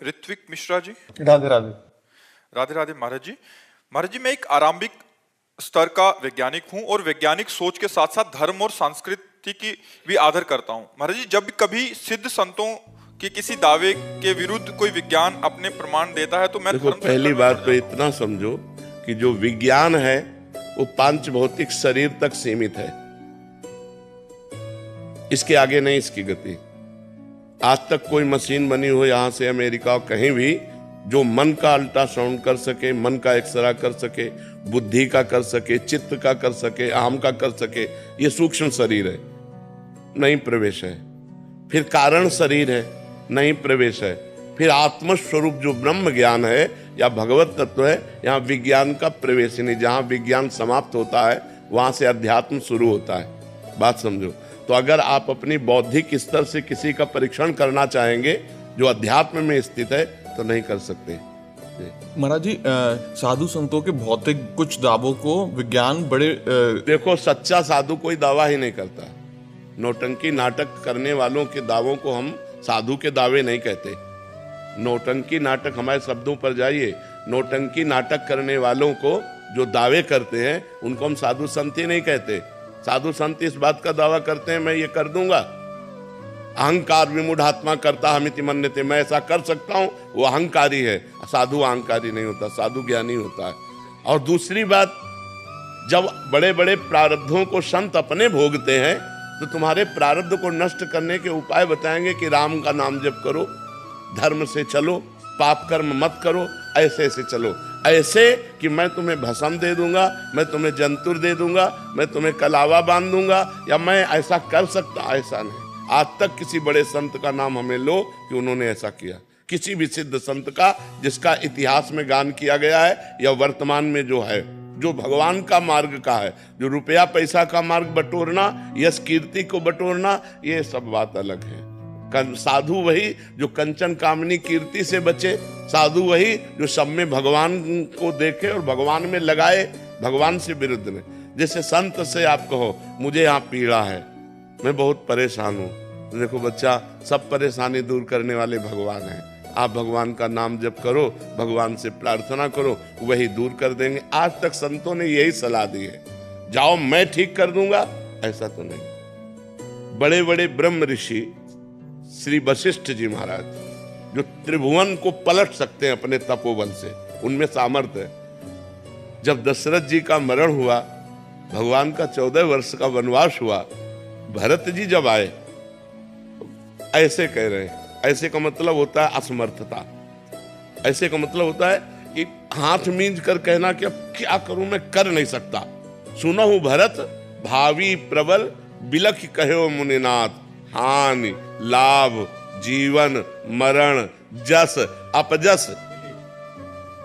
ऋत्विक मिश्रा जी। राधे राधे। राधे राधे महाराज जी। महाराज जी, मैं एक आरंभिक स्तर का वैज्ञानिक हूं और वैज्ञानिक सोच के साथ साथ धर्म और संस्कृति की भी आदर करता हूं। महाराज जी, जब कभी सिद्ध संतों के किसी दावे के विरुद्ध कोई विज्ञान अपने प्रमाण देता है तो मैं देखो, पहली बात तो इतना समझो कि जो विज्ञान है वो पांच भौतिक शरीर तक सीमित है, इसके आगे नहीं इसकी गति। आज तक कोई मशीन बनी हो यहां से अमेरिका कहीं भी जो मन का अल्ट्रासाउंड कर सके, मन का एक्सरा कर सके, बुद्धि का कर सके, चित्त का कर सके, आम का कर सके, ये सूक्ष्म शरीर है, नहीं प्रवेश है। फिर कारण शरीर है, नहीं प्रवेश है। फिर आत्म स्वरूप जो ब्रह्म ज्ञान है या भगवत तत्व है, यहाँ विज्ञान का प्रवेश नहीं। जहां विज्ञान समाप्त होता है वहां से अध्यात्म शुरू होता है। बात समझो। तो अगर आप अपनी बौद्धिक स्तर से किसी का परीक्षण करना चाहेंगे जो अध्यात्म में स्थित है तो नहीं कर सकते। महाराज जी, साधु संतों के भौतिक कुछ दावों को विज्ञान बड़े देखो, सच्चा साधु कोई दावा ही नहीं करता। नौटंकी नाटक करने वालों के दावों को हम साधु के दावे नहीं कहते। नौटंकी नाटक, हमारे शब्दों पर जाइए, नौटंकी नाटक करने वालों को जो दावे करते हैं उनको हम साधु संत ही नहीं कहते। साधु संत इस बात का दावा करते हैं, मैं ये कर दूंगा। अहंकार विमूढ़ात्मा करता हमिति मन्यते, मैं ऐसा कर सकता हूं, वो अहंकारी है। साधु अहंकारी नहीं होता, साधु ज्ञानी होता है। और दूसरी बात, जब बड़े बड़े प्रारब्धों को संत अपने भोगते हैं तो तुम्हारे प्रारब्ध को नष्ट करने के उपाय बताएंगे कि राम का नाम जप करो, धर्म से चलो, पाप कर्म मत करो, ऐसे ऐसे चलो। ऐसे कि मैं तुम्हें भस्म दे दूंगा, मैं तुम्हें जंतुर दे दूंगा, मैं तुम्हें कलावा बांध दूंगा, या मैं ऐसा कर सकता, ऐसा नहीं। आज तक किसी बड़े संत का नाम हमें लो कि उन्होंने ऐसा किया। किसी भी सिद्ध संत का जिसका इतिहास में गान किया गया है या वर्तमान में जो है, जो भगवान का मार्ग का है, जो रुपया पैसा का मार्ग बटोरना, यश कीर्ति को बटोरना, ये सब बात अलग है। साधु वही जो कंचन कामनी कीर्ति से बचे, साधु वही जो सब में भगवान को देखे और भगवान में लगाए, भगवान से विरुद्ध में। जैसे संत से आप कहो मुझे यहाँ पीड़ा है, मैं बहुत परेशान हूँ। देखो बच्चा, सब परेशानी दूर करने वाले भगवान हैं। आप भगवान का नाम जप करो, भगवान से प्रार्थना करो, वही दूर कर देंगे। आज तक संतों ने यही सलाह दी है, जाओ मैं ठीक कर दूंगा, ऐसा तो नहीं। बड़े बड़े ब्रह्म ऋषि श्री वशिष्ठ जी महाराज, जो त्रिभुवन को पलट सकते हैं अपने तपोबल से, उनमें सामर्थ्य है। जब दशरथ जी का मरण हुआ, भगवान का 14 वर्ष का वनवास हुआ, भरत जी जब आए, ऐसे कह रहे हैं, ऐसे का मतलब होता है असमर्थता। ऐसे का मतलब होता है कि हाथ मींच कर कहना कि अब क्या करूं, मैं कर नहीं सकता। सुनहु भरत भावी प्रबल, बिलख कहो मुनिनाथ, हानि लाभ जीवन मरण जस अपजस।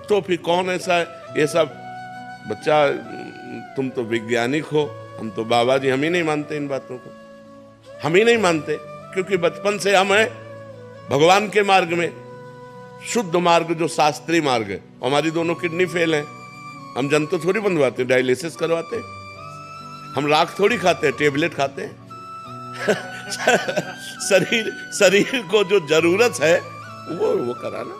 तो फिर कौन ऐसा है? ये सब बच्चा, तुम तो वैज्ञानिक हो, हम तो बाबा जी, हम ही नहीं मानते इन बातों को। हम ही नहीं मानते क्योंकि बचपन से हम हैं भगवान के मार्ग में, शुद्ध मार्ग जो शास्त्रीय मार्ग है। हमारी दोनों किडनी फेल हैं, हम जंतु थोड़ी बंधवाते, डायलिसिस करवाते, हम राख थोड़ी खाते, टेबलेट खाते हैं। शरीर को जो जरूरत है वो कराना।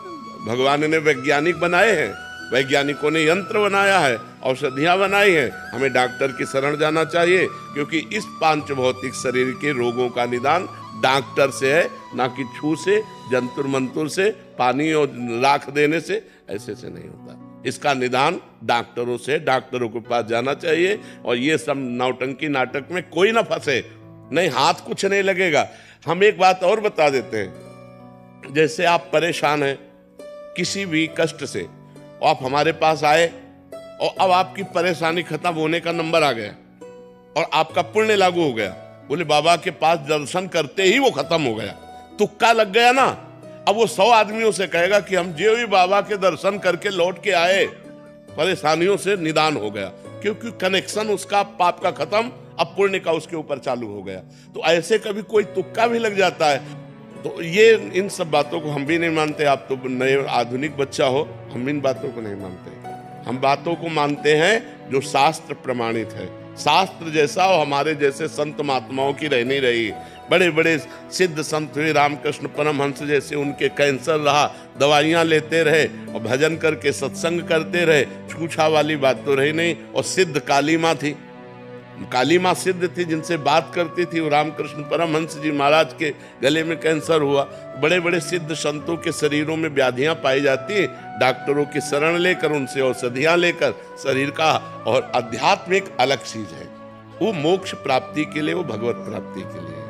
भगवान ने वैज्ञानिक बनाए हैं, वैज्ञानिकों ने यंत्र बनाया है, औषधियां बनाई हैं। हमें डॉक्टर की शरण जाना चाहिए, क्योंकि इस पांच भौतिक शरीर के रोगों का निदान डॉक्टर से है, ना कि छू से, जंतुर मंतुर से, पानी और राख देने से, ऐसे से नहीं होता। इसका निदान डॉक्टरों से, डॉक्टरों के पास जाना चाहिए। और ये सब नौटंकी नाटक में कोई ना फंसे, नहीं, हाथ कुछ नहीं लगेगा। हम एक बात और बता देते हैं, जैसे आप परेशान हैं किसी भी कष्ट से, और आप हमारे पास आए और अब आपकी परेशानी खत्म होने का नंबर आ गया और आपका पुण्य लागू हो गया। बोले बाबा के पास दर्शन करते ही वो खत्म हो गया, तुक्का लग गया ना। अब वो 100 आदमियों से कहेगा कि हम जो भी बाबा के दर्शन करके लौट के आए, परेशानियों से निदान हो गया, क्योंकि कनेक्शन उसका पाप का खत्म, अब पुण्य का उसके ऊपर चालू हो गया। तो ऐसे कभी कोई तुक्का भी लग जाता है। तो ये इन सब बातों को हम भी नहीं मानते। आप तो नए आधुनिक बच्चा हो, हम इन बातों को नहीं मानते। हम बातों को मानते हैं जो शास्त्र प्रमाणित है। शास्त्र जैसा और हमारे जैसे संत महात्माओं की रहनी रही। बड़े बड़े सिद्ध संत हुए, रामकृष्ण परमहंस जैसे, उनके कैंसर रहा, दवाइयाँ लेते रहे और भजन करके सत्संग करते रहे, छूछा वाली बात तो रही नहीं। और सिद्ध काली माँ थी, काली माँ सिद्ध थी, जिनसे बात करती थी। वो रामकृष्ण परमहंस जी महाराज के गले में कैंसर हुआ। बड़े बड़े सिद्ध संतों के शरीरों में व्याधियां पाई जाती हैं, डॉक्टरों की शरण लेकर, उनसे औषधियां लेकर शरीर का। और अध्यात्म एक अलग चीज है, वो मोक्ष प्राप्ति के लिए, वो भगवत प्राप्ति के लिए।